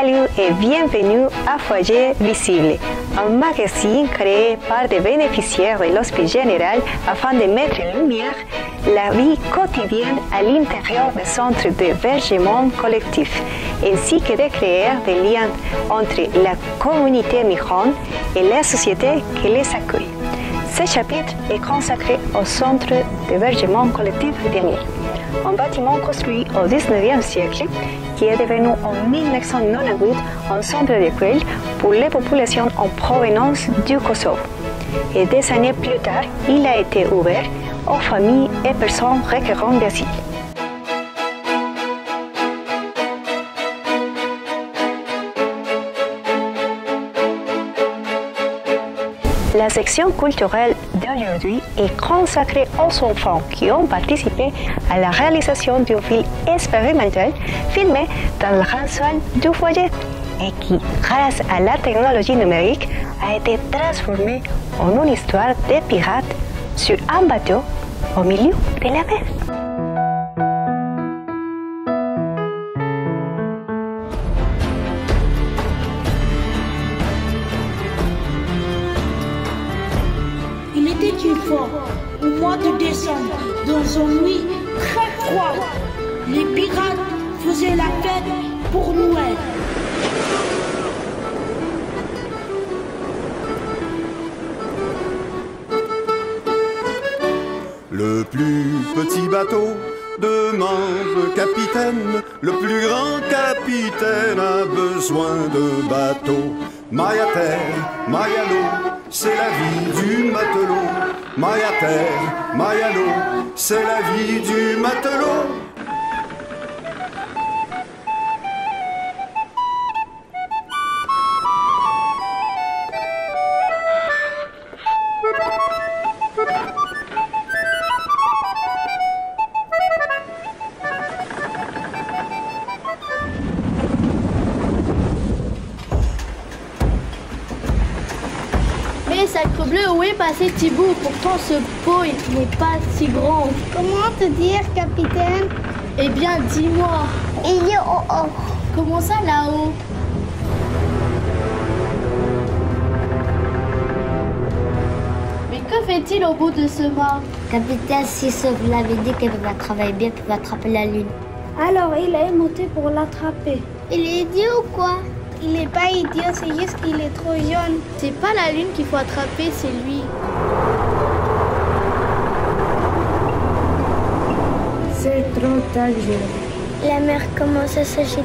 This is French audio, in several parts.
Salut et bienvenue à Foyer Visible, un magazine créé par des bénéficiaires de l'Hospice Général afin de mettre en lumière la vie quotidienne à l'intérieur des centres d'hébergement collectif, ainsi que de créer des liens entre la communauté migrante et la société qui les accueille. Ce chapitre est consacré au centre d'hébergement collectif d'Amiens, un bâtiment construit au XIXe siècle qui est devenu en 1998 un centre d'accueil pour les populations en provenance du Kosovo. Et des années plus tard, il a été ouvert aux familles et personnes requérant d'asile. La section culturelle d'aujourd'hui est consacrée aux enfants qui ont participé à la réalisation d'un film expérimental filmé dans le grand salle du foyer et qui, grâce à la technologie numérique, a été transformé en une histoire de pirates sur un bateau au milieu de la mer. Une fois, au mois de décembre, dans une nuit très froide, les pirates faisaient la fête pour Noël. Le plus petit bateau demande le capitaine, le plus grand capitaine a besoin de bateau. Maille à terre, maille à l'eau, c'est la vie du matelot. Maille à terre, maille à l'eau, c'est la vie du matelot. Sacrebleu, où est passé Thibaut? Pourtant ce pot n'est pas si grand. Comment te dire, capitaine? Eh bien, dis-moi. Il est au haut. Comment ça, là-haut? Mais que fait-il au bout de ce mât? Capitaine, si vous l'avez dit qu'elle va travailler bien pour attraper la lune. Alors, il est monté pour l'attraper. Il est idiot ou quoi? Il n'est pas idiot, c'est juste qu'il est trop jeune. C'est pas la lune qu'il faut attraper, c'est lui. C'est trop tard. La mer commence à s'agiter.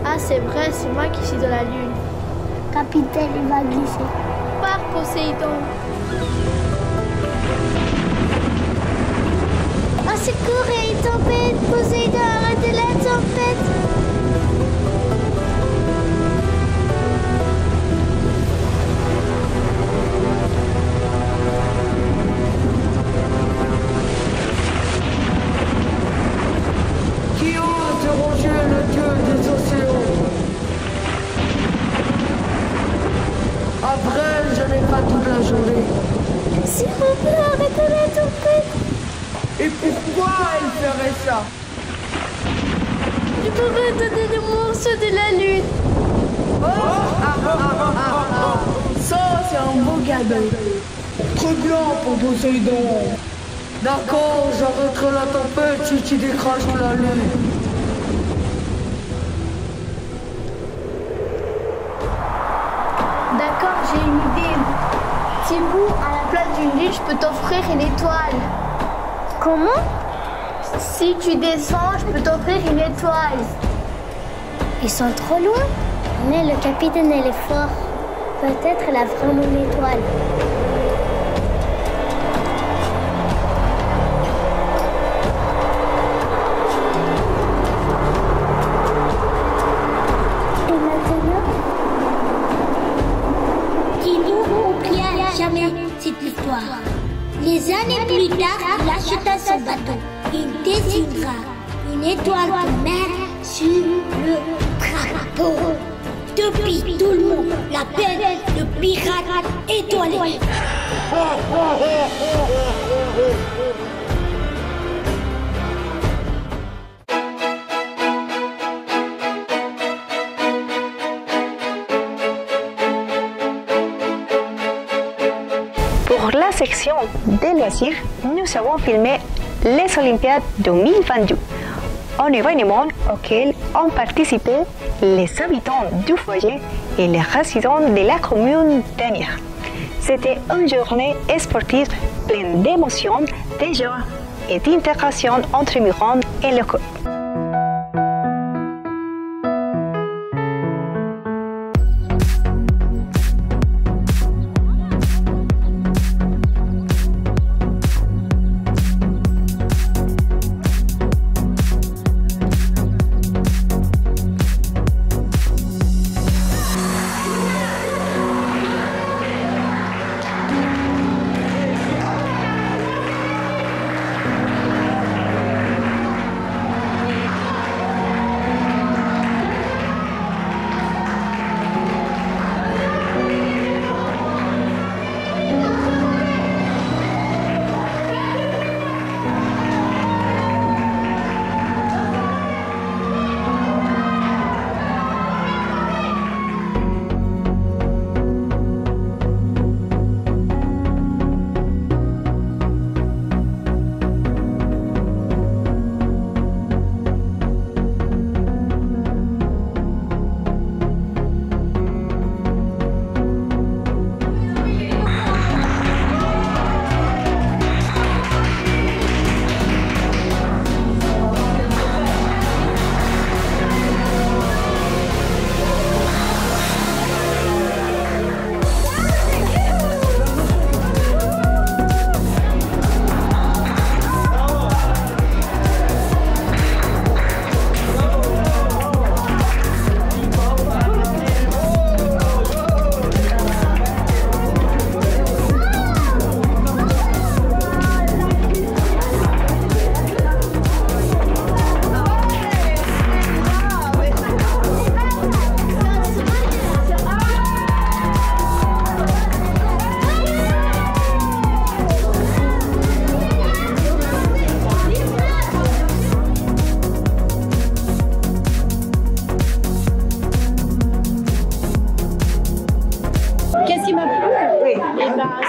Ah, c'est vrai, c'est moi qui suis dans la lune. Capitaine, il va glisser. Pars, Poséidon. Au secours, il y a une tempête! Poséidon, arrêtez la tempête! Qui ose déranger le dieu des océans? Après, je n'ai pas toute la journée. S'il vous plaît, arrêtez la tempête! Et pourquoi elle ferait ça? Je pourrais donner le morceau de la lune. Ça, c'est un beau cadeau. Très bien pour Poséidon. D'accord, j'arrêterai la tempête si tu décraches la lune. D'accord, j'ai une idée. Thibaut, à la place d'une lune, je peux t'offrir une étoile. Comment? Si tu descends, je peux t'offrir une étoile. Ils sont trop loin? Mais le capitaine, elle est fort. Peut-être elle a vraiment une étoile. Et maintenant? Thibaut n'oubliera jamais cette histoire. Les années plus tard, il acheta son bateau. Il dessinera une étoile de mer sur le drapeau. Depuis, tout le monde l'appelle le pirate étoilé. Pour la section des loisirs, nous avons filmé les Olympiades 2022, un événement auquel ont participé les habitants du foyer et les résidents de la commune d'Anières. C'était une journée sportive pleine d'émotions, de joie et d'intégration entre migrants et locaux.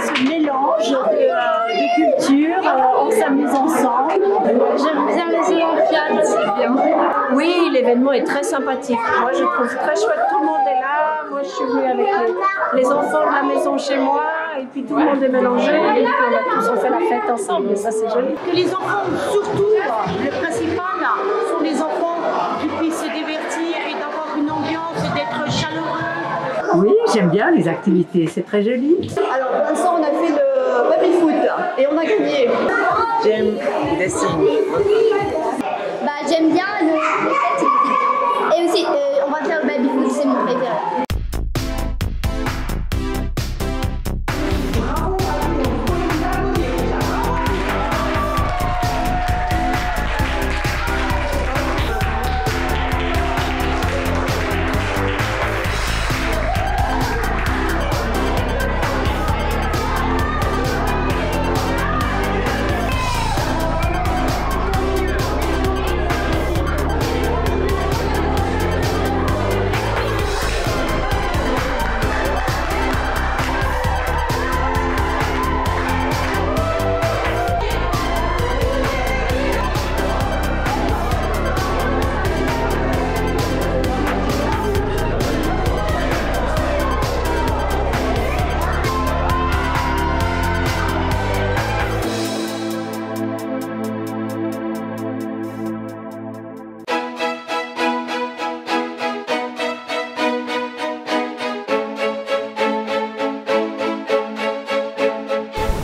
Ce mélange de cultures, on s'amuse ensemble. J'aime bien les Olympiades, c'est bien. Oui, l'événement est très sympathique. Moi, je trouve très chouette. Tout le monde est là. Moi, je suis venue avec les enfants de la maison chez moi. Et puis tout le monde est mélangé. Et puis on fait la fête ensemble. Et ça, c'est joli. Que les enfants, surtout, le principal, sont les enfants qui puissent se divertir et d'avoir une ambiance et d'être chaleureux. Oui, j'aime bien les activités, c'est très joli. Alors pour l'instant on a fait le baby-foot et on a gagné. J'aime les signes. J'aime bien le fait. Et aussi on va faire le baby-foot, c'est mon préféré.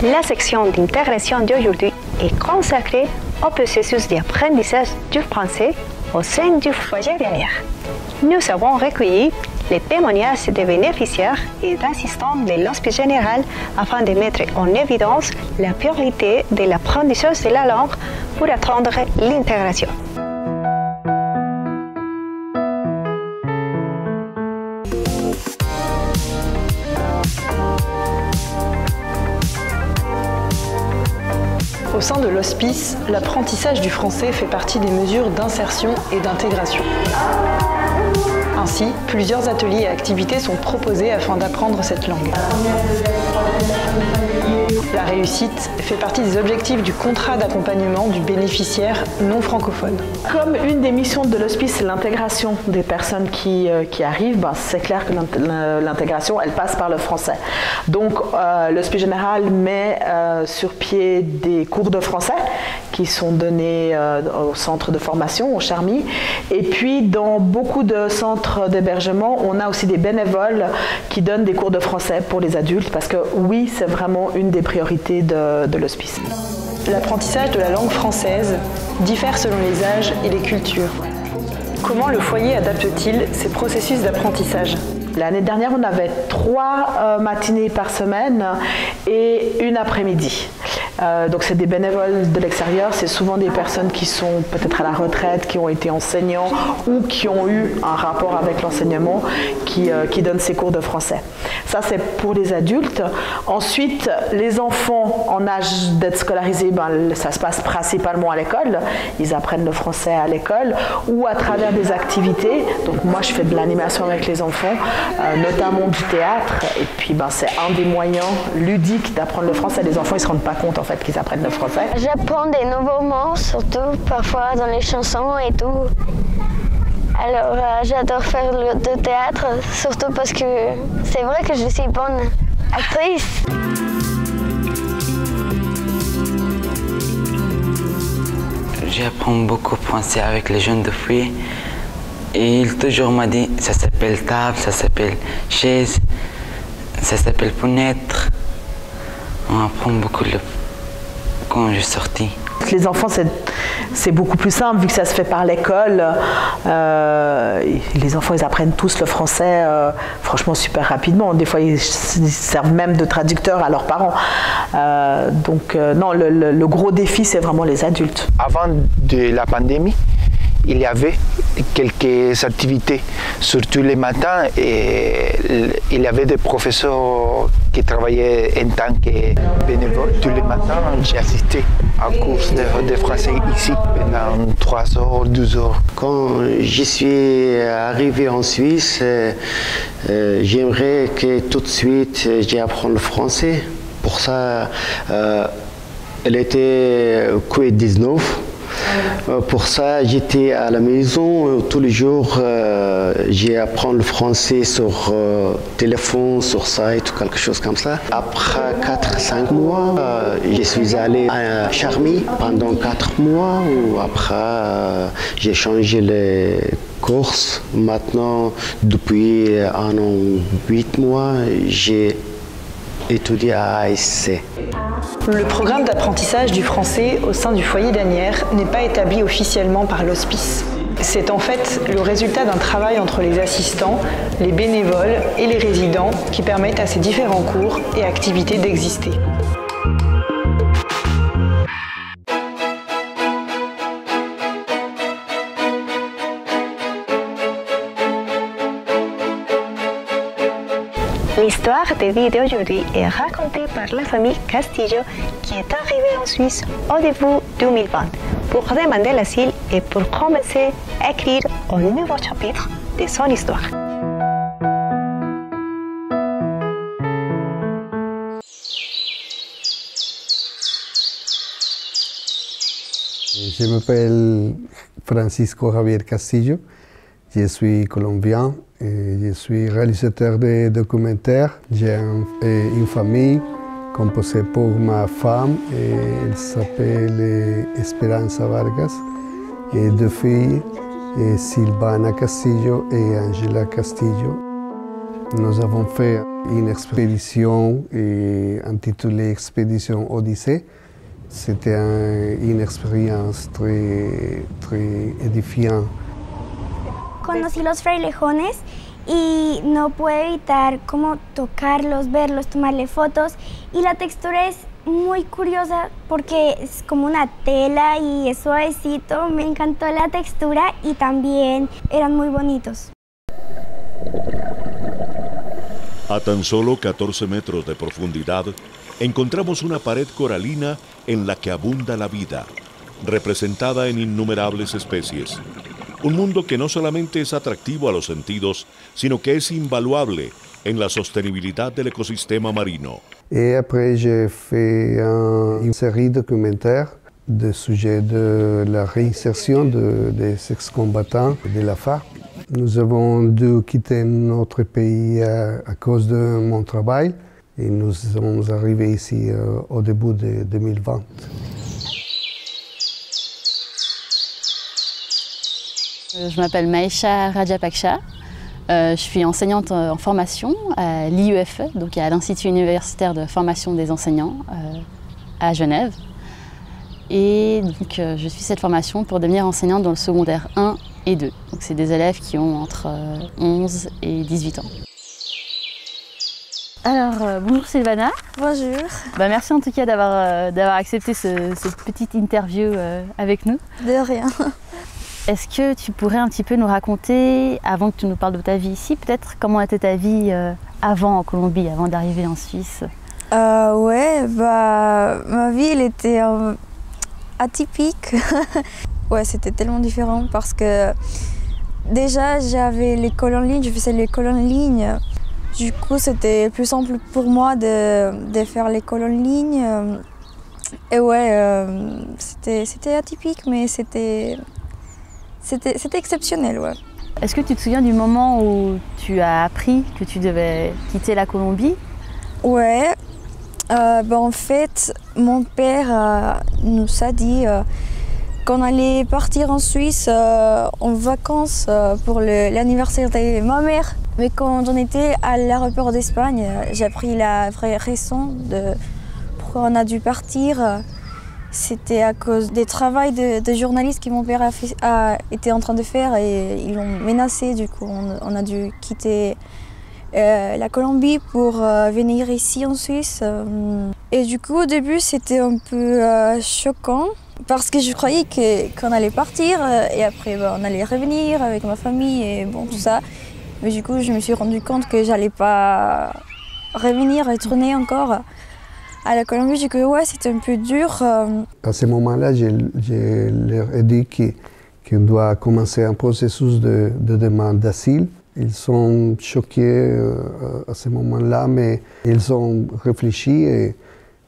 La section d'intégration d'aujourd'hui est consacrée au processus d'apprentissage du français au sein du foyer d'Anières. Nous avons recueilli les témoignages des bénéficiaires et d'assistants de l'Hospice général afin de mettre en évidence la priorité de l'apprentissage de la langue pour attendre l'intégration. Au sein de l'hospice, l'apprentissage du français fait partie des mesures d'insertion et d'intégration. Ainsi, plusieurs ateliers et activités sont proposés afin d'apprendre cette langue. La réussite fait partie des objectifs du contrat d'accompagnement du bénéficiaire non francophone. Comme une des missions de l'hospice, c'est l'intégration des personnes qui arrivent, c'est clair que l'intégration, elle passe par le français. Donc, l'Hospice Général met sur pied des cours de français qui sont donnés au centre de formation, au Charmy. Et puis, dans beaucoup de centres d'hébergement, on a aussi des bénévoles qui donnent des cours de français pour les adultes, parce que oui, c'est vraiment une des priorités de l'hospice. L'apprentissage de la langue française diffère selon les âges et les cultures. Comment le foyer adapte-t-il ses processus d'apprentissage ? L'année dernière, on avait 3 matinées par semaine et une après-midi. Donc c'est des bénévoles de l'extérieur, c'est souvent des personnes qui sont peut-être à la retraite, qui ont été enseignants ou qui ont eu un rapport avec l'enseignement qui donnent ces cours de français. Ça, c'est pour les adultes. Ensuite, les enfants en âge d'être scolarisés, ça se passe principalement à l'école. Ils apprennent le français à l'école ou à travers des activités. Donc moi, je fais de l'animation avec les enfants, notamment du théâtre. Et puis, c'est un des moyens ludiques d'apprendre le français. Les enfants, ils ne se rendent pas compte en fait qu'ils apprennent le français. J'apprends des nouveaux mots, surtout parfois dans les chansons et tout. Alors j'adore faire du théâtre, surtout parce que c'est vrai que je suis bonne actrice. J'apprends beaucoup français avec les jeunes de fruits. Et il toujours m'a dit, ça s'appelle table, ça s'appelle chaise, ça s'appelle fenêtre. On apprend beaucoup quand je suis sortie. Les enfants, c'est beaucoup plus simple vu que ça se fait par l'école. Les enfants, ils apprennent tous le français franchement super rapidement. Des fois, ils servent même de traducteurs à leurs parents. Non, le gros défi, c'est vraiment les adultes. Avant de la pandémie, il y avait quelques activités, surtout les matins, et il y avait des professeurs qui travaillaient en tant que bénévoles. Tous les matins, j'ai assisté à un cours de français ici pendant 3 heures, 12 heures. Quand je suis arrivé en Suisse, j'aimerais que tout de suite j'apprenne le français. Pour ça, elle était Covid-19. Pour ça, j'étais à la maison tous les jours. J'ai appris le français sur téléphone, sur site, quelque chose comme ça. Après 4-5 mois, je suis allé à Charmy pendant 4 mois. Après, j'ai changé les courses. Maintenant, depuis 1 an, 8 mois, j'ai étudié à ASC. Le programme d'apprentissage du français au sein du foyer d'Asnières n'est pas établi officiellement par l'hospice. C'est en fait le résultat d'un travail entre les assistants, les bénévoles et les résidents qui permettent à ces différents cours et activités d'exister. L'histoire de vie d'aujourd'hui est racontée par la famille Castillo qui est arrivée en Suisse au début 2020 pour demander l'asile et pour commencer à écrire un nouveau chapitre de son histoire. Je m'appelle Francisco Javier Castillo, je suis colombien. Je suis réalisateur de documentaires. J'ai une famille composée pour ma femme, elle s'appelle Esperanza Vargas, et 2 filles, Silvana Castillo et Angela Castillo. Nous avons fait une expédition intitulée Expédition Odyssée. C'était une expérience très édifiante. Conocí los frailejones y no puedo evitar como tocarlos, verlos, tomarle fotos, y la textura es muy curiosa porque es como una tela y es suavecito. Me encantó la textura y también eran muy bonitos. A tan solo 14 metros de profundidad encontramos una pared coralina en la que abunda la vida, representada en innumerables especies. Un mundo que no solamente es atractivo a los sentidos, sino que es invaluable en la sostenibilidad del ecosistema marino. Et après, j'ai fait une série documentaire de sujets de la réinsertion des ex-combattants de la FARC. Nous avons dû quitter notre pays à cause de mon travail et nous sommes arrivés ici au début de 2020. Je m'appelle Maïcha Rajapaksha. Je suis enseignante en formation à l'IUFE, donc à l'Institut universitaire de formation des enseignants à Genève. Et donc je suis cette formation pour devenir enseignante dans le secondaire 1 et 2. Donc c'est des élèves qui ont entre 11 et 18 ans. Alors bonjour Sylvana. Bonjour. Merci en tout cas d'avoir accepté cette petite interview avec nous. De rien. Est-ce que tu pourrais un petit peu nous raconter, avant que tu nous parles de ta vie ici, peut-être comment était ta vie avant en Colombie, avant d'arriver en Suisse? Ouais, ma vie elle était atypique. Ouais, c'était tellement différent parce que déjà j'avais l'école en ligne, je faisais l'école en ligne. Du coup, c'était plus simple pour moi de faire l'école en ligne. Et ouais, c'était atypique, mais c'était exceptionnel, ouais. Est-ce que tu te souviens du moment où tu as appris que tu devais quitter la Colombie? Ouais, en fait, mon père nous a dit qu'on allait partir en Suisse en vacances pour l'anniversaire de ma mère. Mais quand on était à l'aéroport d'Espagne, j'ai appris la vraie raison de pourquoi on a dû partir. C'était à cause des travaux de journalistes que mon père a été en train de faire et ils l'ont menacé. Du coup, on a dû quitter la Colombie pour venir ici en Suisse. Et du coup, au début, c'était un peu choquant parce que je croyais qu'on allait partir et après on allait revenir avec ma famille et bon, tout ça. Mais du coup, je me suis rendu compte que j'allais pas revenir, retourner encore à la Colombie. Du coup, ouais, c'était un peu dur. À ce moment-là, je leur ai dit qu'on doit commencer un processus de demande d'asile. Ils sont choqués à ce moment-là, mais ils ont réfléchi et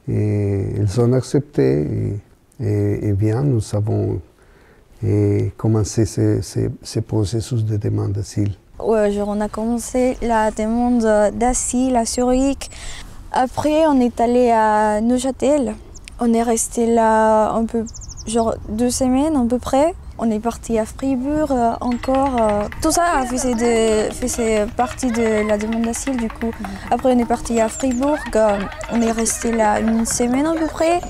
ils ont accepté. Et bien, nous avons commencé ce processus de demande d'asile. Ouais, on a commencé la demande d'asile à Zurich. Après, on est allé à Neuchâtel. On est resté là un peu, 2 semaines à peu près. On est parti à Fribourg encore. Tout ça faisait partie de la demande d'asile du coup. Après, on est parti à Fribourg. On est resté là 1 semaine à peu près.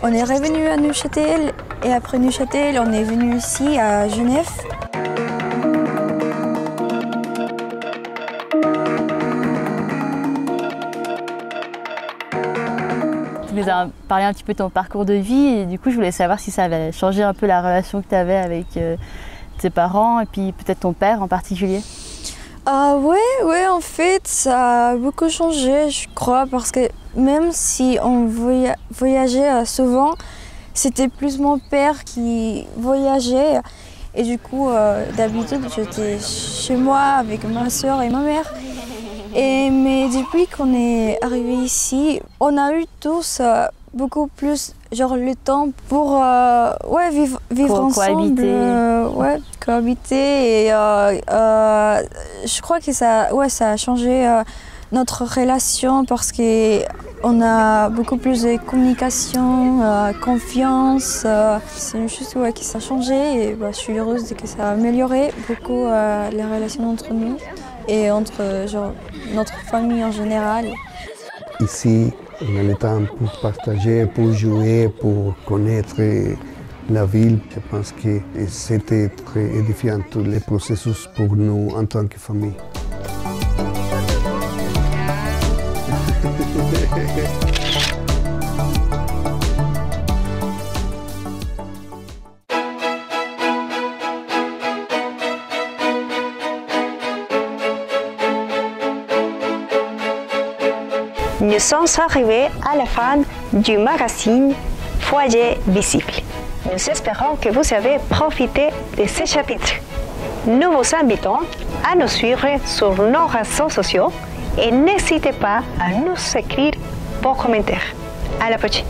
On est revenu à Neuchâtel et après Neuchâtel, on est venu ici à Genève. Tu nous as parlé un petit peu de ton parcours de vie et du coup je voulais savoir si ça avait changé un peu la relation que tu avais avec tes parents et puis peut-être ton père en particulier. Ouais, en fait ça a beaucoup changé je crois parce que même si on voyageait souvent, c'était plus mon père qui voyageait et du coup d'habitude j'étais chez moi avec ma soeur et ma mère. Mais depuis qu'on est arrivé ici, on a eu tous beaucoup plus le temps pour vivre ensemble, cohabiter. Et je crois que ça a changé notre relation parce qu'on a beaucoup plus de communication, confiance. C'est une chose qui s'est changé et je suis heureuse que ça a amélioré beaucoup les relations entre nous et entre notre famille en général. Ici, on a le temps pour partager, pour jouer, pour connaître la ville. Je pense que c'était très édifiant tous les processus pour nous en tant que famille. Nous sommes arrivés à la fin du magazine Foyer Visible. Nous espérons que vous avez profité de ce chapitre. Nous vous invitons à nous suivre sur nos réseaux sociaux et n'hésitez pas à nous écrire vos commentaires. À la prochaine.